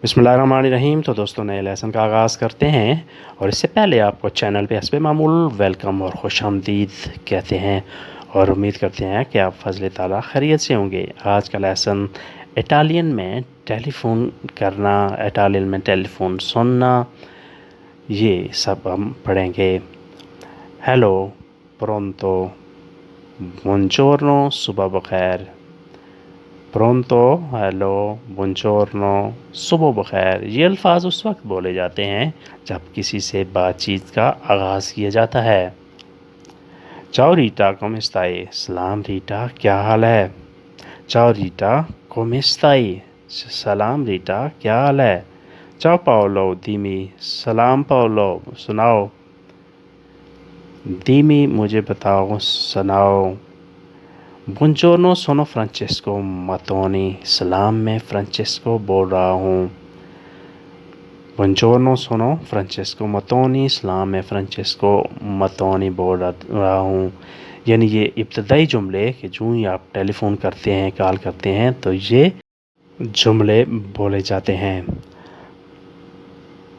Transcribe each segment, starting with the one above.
बिस्मिल्लाहिर्रहमानिर्रहीम। तो दोस्तों, नए लेसन का आगाज़ करते हैं और इससे पहले आपको चैनल पे हस्बे मामूल वेलकम और खुशामदीद कहते हैं और उम्मीद करते हैं कि आप फजल ताला खैरियत से होंगे। आज का लेसन इटालियन में टेलीफ़ोन करना, इटालियन में टेलीफ़ोन सुनना, ये सब हम पढ़ेंगे। हेलो, प्रोंतो, बुongiorno, सुबह बखैर। प्रोंतो, हेलो, बुongiorno, सुबह बखैर। ये अल्फाज उस वक्त बोले जाते हैं जब किसी से बातचीत का आगाज़ किया जाता है। चाओ रीटा, come stai? सलाम रीटा, क्या हाल है? चाओ रीटा, come stai? सलाम रीटा, क्या हाल है? चाओ पाओलो, दीमी, सलाम पाओलो, सुनाओ। दीमी, मुझे बताओ, सुनाओ। बुongiorno, sono Francesco Mattoni, सलाम, मैं फ्रांचेस्को बोल रहा हूँ। बुongiorno, sono Francesco Mattoni, सलाम, मैं फ्रांचेस्को मतोनी बोल रहा हूँ। यानी ये इब्तदाई जुमले कि जो ही आप टेलीफ़ोन करते हैं, कॉल करते हैं, तो ये जुमले बोले जाते हैं।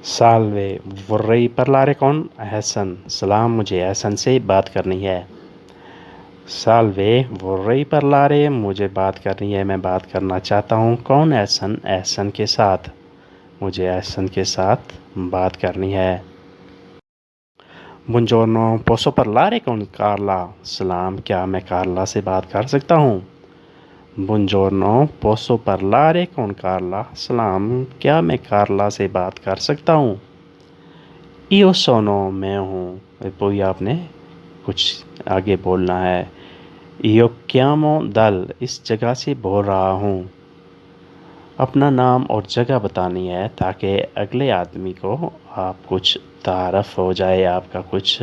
Salve, vorrei parlare con Hassan, सलाम, मुझे एहसन से बात करनी है। साल्वे, vorrei parlare, मुझे बात करनी है, मैं बात करना चाहता हूँ। कौन एहसन? एहसन के साथ, मुझे एहसन के साथ बात करनी है। बुongiorno, posso parlare con Carla? सलाम, क्या मैं कार्ला से बात कर सकता हूँ? बुongiorno, posso parlare con Carla? सलाम, क्या मैं कार्ला से बात कर सकता हूँ? Io sono, मैं हूँ। कोई आपने कुछ आगे बोलना है। Io chiamo dal, इस जगह से बोल रहा हूँ। अपना नाम और जगह बतानी है ताकि अगले आदमी को आप कुछ तारफ़ हो जाए, आपका कुछ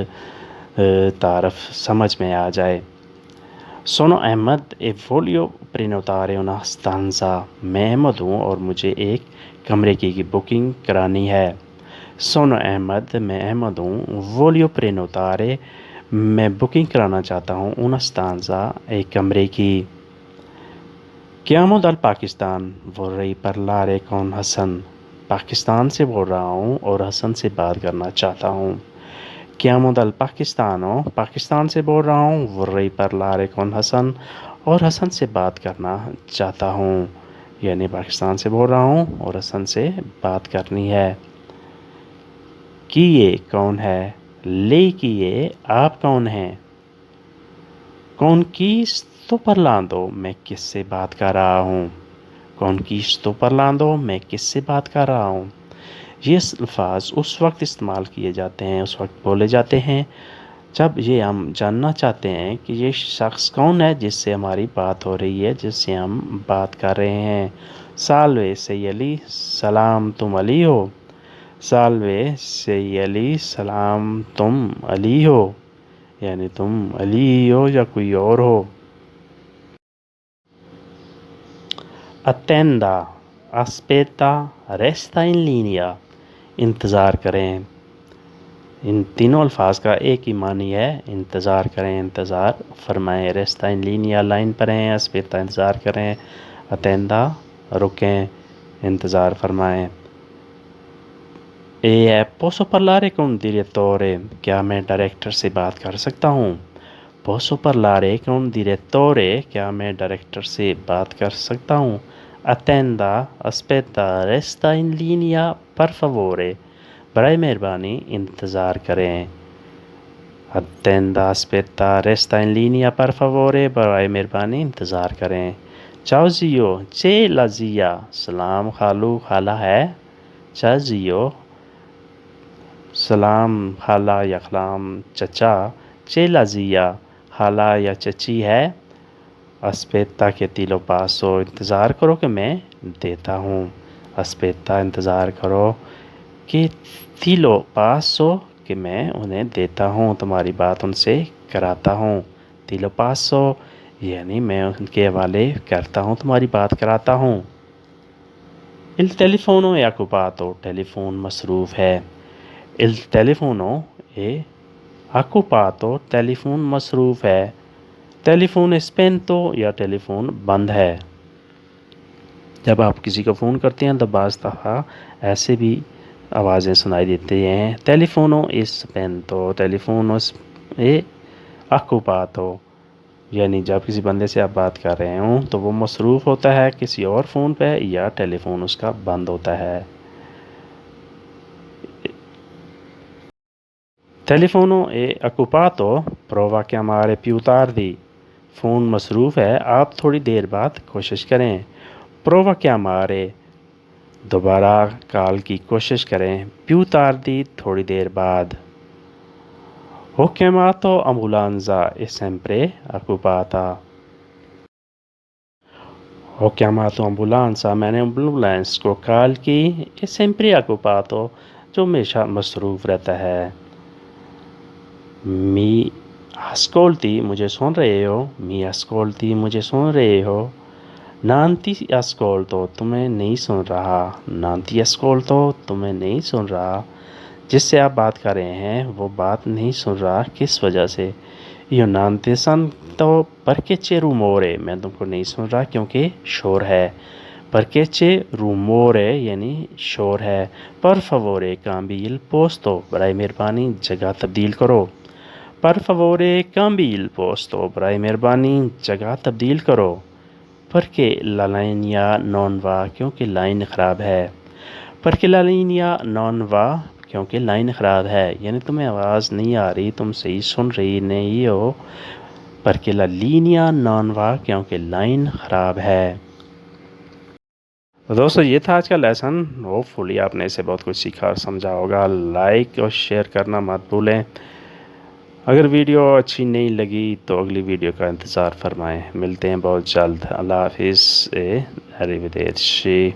तारफ़ समझ में आ जाए। सोनो अहमद, ए voglio prenotare una stanza, मैं अहमद हूँ और मुझे एक कमरे की बुकिंग करानी है। सोनो अहमद, मैं अहमद हूँ। voglio prenotare, मैं बुकिंग कराना चाहता हूँ। una stanza, एक कमरे की। Chiamo dal Pakistan, vorrei parlare con Hasan, Pakistan से बोल रहा हूँ और हसन से बात करना चाहता हूँ। Chiamo dal Pakistano, पाकिस्तान से बोल रहा हूँ। vorrei parlare con हसन, और हसन से बात करना चाहता हूँ। यानी पाकिस्तान से बोल रहा हूँ और हसन से बात करनी है। कि ये कौन है? ले कि ये आप कौन हैं? कौन की sto parlando, मैं किससे बात कर रहा हूँ? कौन की sto parlando, मैं किससे बात कर रहा हूँ? ये अल्फाज उस वक्त इस्तेमाल किए जाते हैं, उस वक्त बोले जाते हैं जब ये हम जानना चाहते हैं कि ये शख्स कौन है जिससे हमारी बात हो रही है, जिससे हम बात कर रहे हैं। साल्वे सैयली, सलाम, तुम अली हो? साल्वे सैयली, सलाम, तुम अली हो? यानी तुम अली हो या कोई और हो। अटेंडा, aspetta, resta in linea, इंतज़ार करें। इन तीनों अल्फाज का एक ही मानी है, इंतज़ार करें, इंतज़ार फरमाएं। रेस्ता इन लीनिया, लाइन पर हैं। अस्पेता, इंतज़ार करें। अटेंदा, रुकें, इंतज़ार फरमाएं। पोसो parlare con direttore, क्या मैं डायरेक्टर से बात कर सकता हूँ? पोसो parlare con direttore, क्या मैं डायरेक्टर से बात कर सकता हूँ? अटेंदा, अस्पेता, रेस्ता इन लीनिया पर favore, बराए मेहरबानी इंतज़ार करें। अटेंदा, अस्पेता, रेस्ता इन लीनिया पर favore, बराए मेहरबानी इंतज़ार करें। चाओ जियो, चे ला जिया, सलाम खालू, खाला है। चा जियो, सलाम खाला या खलाम चचा। चे ला जिया, खाला या चची है। अस्पेता के तिलो पासो, इंतज़ार करो कि मैं देता हूँ। अस्पेता, इंतज़ार करो कि तिलो पासो, कि मैं उन्हें देता हूँ, तुम्हारी बात उनसे कराता हूँ। तिलो पासो यानी मैं उनके हवाले करता हूँ, तुम्हारी बात कराता हूँ। इल टेलीफोनो या occupato, टेलीफोन मसरूफ़ है। इल टेलीफोनो ए occupato, टेलीफोन मसरूफ़ है। टेलीफोन स्पेंतो, या टेलीफोन बंद है। جب آپ کسی کو فون کرتے ہیں تو بعض دفعہ ایسے بھی آوازیں سنائی دیتی ہیں، ٹیلیفونو اسپینتو، ٹیلیفونو اے اکوپاتو، یعنی جب کسی بندے سے آپ بات کر رہے ہوں تو وہ مصروف ہوتا ہے کسی اور فون پہ یا ٹیلیفون اس کا بند ہوتا ہے۔ ٹیلیفونو اے اکوپاتو پرووا chiamare più tardi، فون مصروف ہے، آپ تھوڑی دیر بعد کوشش کریں۔ پرووا chiamare، دوبارہ کال کی کوشش کریں، più tardi، تھوڑی دیر بعد۔ Ho chiamato ambulanza è sempre occupata۔ Ho chiamato ambulanza، میں نے ایمبولینس کو کال کی، è sempre occupato، جو ہمیشہ مصروف رہتا ہے۔ Mi ascolti، مجھے سن رہے ہو، mi ascolti، مجھے سن رہے ہو۔ Non ti ascolto، تمہیں نہیں سن رہا، non ti ascolto، تمہیں نہیں سن رہا۔ جس سے آپ بات کر رہے ہیں وہ بات نہیں سن رہا، کس وجہ سے؟ Io non ti sento perché c'è rumore، میں تم کو نہیں سن رہا کیونکہ شور ہے۔ perché c'è rumore یعنی شور ہے۔ per favore cambi il posto، برائے مہربانی جگہ تبدیل کرو۔ per favore cambi il posto، برائے مہربانی جگہ تبدیل کرو۔ perché la linea non va، کیونکہ لائن خراب ہے۔ perché la linea non va، کیونکہ لائن خراب ہے، یعنی تمہیں آواز نہیں آ رہی، تم صحیح سن رہی نہیں ہو۔ perché la linea non va، کیونکہ لائن خراب ہے۔ دوستو یہ تھا آج کا لیسن، ہوپ فلی آپ نے اسے بہت کچھ سیکھا اور سمجھا ہوگا۔ لائک اور شیئر کرنا مت بھولیں۔ اگر ویڈیو اچھی نہیں لگی تو اگلی ویڈیو کا انتظار فرمائیں۔ ملتے ہیں بہت جلد۔ اللہ حافظ، اریویدرچی۔